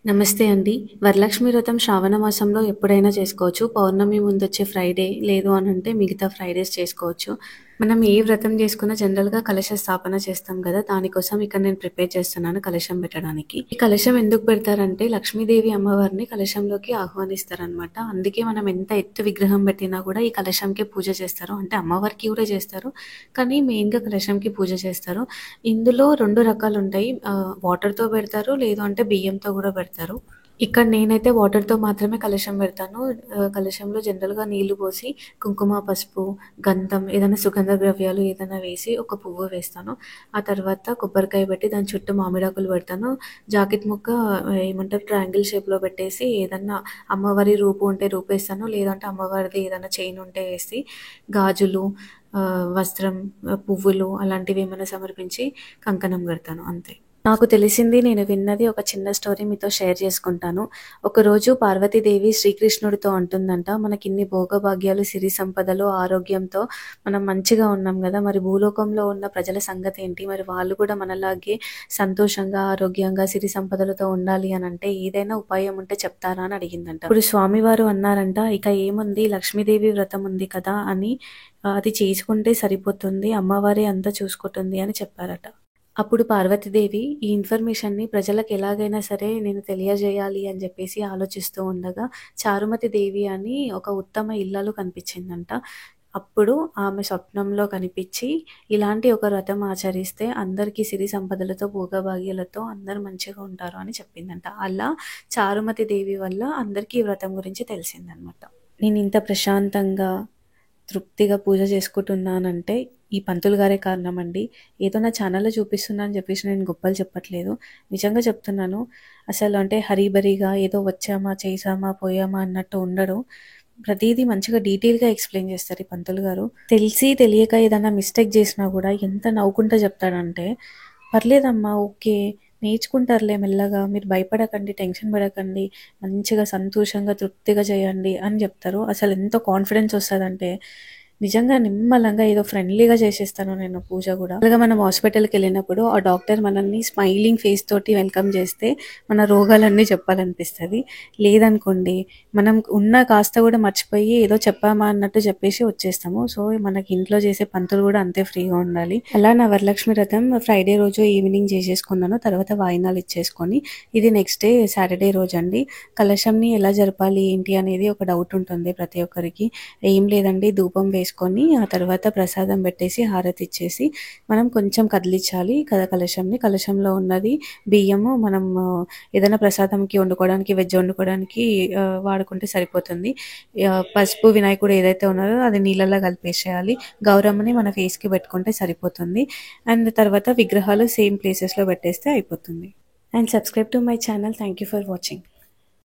నమస్తే అండి. వరలక్ష్మి వ్రతం శ్రావణ మాసంలో ఎప్పుడైనా చేసుకోవచ్చు. పౌర్ణమి ముందొచ్చే ఫ్రైడే లేదు అనంటే మిగతా ఫ్రైడేస్ చేసుకోవచ్చు. మనం ఏ వ్రతం చేసుకున్నా జనరల్‌గా కలశ స్థాపన చేస్తాం గదా! దానికోసం ఇక్కడ నేను ప్రిపేర్ చేస్తున్నాను కలశం పెట్టడానికి. ఈ కలశం ఎందుకు పెడతారంటే లక్ష్మీదేవి అమ్మవారిని కలశంలోకి ఆహ్వానిస్తారనమాట. అందుకే మనం ఎంత ఎత్తు విగ్రహం పెట్టినా కూడా ఈ కలశంకే పూజ చేస్తారు. అంటే అమ్మవారికి కూడా చేస్తారు. కానీ మెయిన్‌గా కలశంకి పూజ చేస్తారు. ఇందులో 2 రకాలుంటాయి. వాటర్‌తో పెడతారు. లేదు అంటే బియ్యంతో గూడా పెడతారు. ఇక్కడ నేనైతే వాటర్‌తో మాత్రమే కలశం పెడతాను. కలశంలో జనరల్‌గా నీళ్లు పోసి కుంకుమ, పసుపు, గంధం ఏదైనా సుగంధ ద్రవ్యాలు ఏదైనా వేసి ఒక పువ్వు వేస్తాను. ఆ తర్వాత కొబ్బరికాయ పెట్టి దాని చుట్టూ మామిడాకులు పెడతాను. జాకెట్ ముక్క ఏమంటారు ట్రయాంగిల్ షేప్‌లో పెట్టేసి ఏదన్నా అమ్మవారి రూపు ఉంటే రూపేస్తాను. లేదంటే అమ్మవారిది ఏదైనా చైన్ ఉంటే ఏసి గాజులు, వస్త్రం, పువ్వులు అలాంటివేమన్నా సమర్పించి కంకణం కడతాను అంతే. నాకు తెలిసింది నేను విన్నది ఒక చిన్న స్టోరీ మీతో షేర్ చేసుకుంటాను. ఒకరోజు పార్వతీదేవి శ్రీకృష్ణుడితో అంటుందంట, "మనకిన్ని భోగభాగ్యాలు, సిరి సంపదలు, ఆరోగ్యంతో మనం మంచిగా ఉన్నాం గదా! మరి భూలోకంలో ఉన్న ప్రజల సంగతేంటి? మరి వాళ్ళు కూడా మనలాగే సంతోషంగా, ఆరోగ్యంగా, సిరి సంపదలతో ఉండాలి అనంటే ఏదైనా ఉపాయం ఉంటే చెప్తారా?" అని అడిగిందంట. ఇప్పుడు స్వామివారు అన్నారంట, "ఇక ఏముంది లక్ష్మీదేవి వ్రతం ఉంది కదా! అని అది చేసుకుంటే సరిపోతుంది. అమ్మవారే అంతా చూసుకుంటుంది" అని చెప్పారట. అప్పుడు పార్వతీదేవి ఈ ఇన్ఫర్మేషన్‌ని ప్రజలకు ఎలాగైనా సరే నేను తెలియజేయాలి అని జెప్పేసి ఆలోచిస్తూ ఉండగా, చారుమతి దేవి అని ఒక ఉత్తమ ఇల్లాలు కనిపించిందంట. అప్పుడు ఆమె స్వప్నంలో కనిపిచ్చి, ఇలాంటి ఒక వ్రతం ఆచరిస్తే అందరికీ సిరి సంపదలతో, భోగభాగ్యాలతో అందరూ మంచిగా ఉంటారు అని చెప్పిందంట. అలా చారుమతి దేవి వల్ల అందరికీ ఈ వ్రతం గురించి తెలిసిందనమాట. నేనింత ప్రశాంతంగా తృప్తిగా పూజ చేసుకుంటున్నానంటే, ఈ పంతులు గారే కారణమండి. ఏదో నా ఛానల్‌లో చూపిస్తున్నా అని చెప్పేసి నేను గొప్పలు చెప్పట్లేదు. నిజంగా చెప్తున్నాను. అసలు అంటే హరీబరీగా ఏదో వచ్చామా, చేశామా, పోయామా అన్నట్టు ఉండడు. ప్రతీదీ మంచిగా డీటెయిల్‌గా ఎక్స్‌ప్లెయిన్ చేస్తారు ఈ పంతులు గారు. తెలిసి తెలియక ఏదైనా మిస్టేక్ చేసినా కూడా ఎంత నవ్వుకుంటా చెప్తాడంటే, "పర్లేదమ్మా, ఓకే. నేర్చుకుంటారులే మెల్లగా. మీరు భయపడకండి, టెన్షన్ పడకండి. మంచిగా సంతోషంగా, తృప్తిగా చేయండి" అని చెప్తారు. అసలు ఎంత కాన్ఫిడెన్స్ వస్తదంటే, నిజంగా నిమ్మలంగా ఏదో ఫ్రెండ్లీగా చేసేస్తాను నేను పూజ గూడా. అలాగా మనం హాస్పిటల్‌కెళ్ళినప్పుడు ఆ డాక్టర్ మనల్ని స్మైలింగ్ ఫేస్ తోటి వెల్కమ్ చేస్తే మన రోగాలన్నీ చెప్పాలనిపిస్తది. లేదనుకోండి మనం ఉన్న కాస్త గూడా మర్చిపోయి ఏదో చెప్పామా అన్నట్టు చెప్పేసి వచ్చేస్తాము. సో, మనకి ఇంట్లో చేసే పంతులు గూడా అంతే ఫ్రీగా ఉండాలి. అలా నా వరలక్ష్మి వ్రతం ఫ్రైడే రోజు ఈవినింగ్ చేసేసుకున్నాను. తర్వాత వాయినాలు ఇచ్చేసుకొని ఇది నెక్స్ట్ డే సాటర్డే రోజండి. కలశంని ఎలా జరపాలి ఏంటి అనేది ఒక డౌట్ ఉంటుంది ప్రతి ఒక్కరికి. ఏం లేదండి, ధూపం వేసుకొని ఆ తర్వాత ప్రసాదం పెట్టేసి హారతి ఇచ్చేసి మనం కొంచెం కదిలించాలి కలశంని. కలశంలో ఉన్నది బియ్యము మనం ఏదైనా ప్రసాదంకి వండుకోవడానికి, వెజ్ వండుకోవడానికి వాడుకుంటే సరిపోతుంది. పసుపు వినాయకుడు ఏదైతే ఉన్నారో అది నీళ్ళలో కలిపేసేయాలి. గౌరమ్మని మన ఫేస్‌కి పెట్టుకుంటే సరిపోతుంది. అండ్ తర్వాత విగ్రహాలు సేమ్ ప్లేసెస్‌లో పెట్టేస్తే అయిపోతుంది. And subscribe to my channel. Thank you for watching.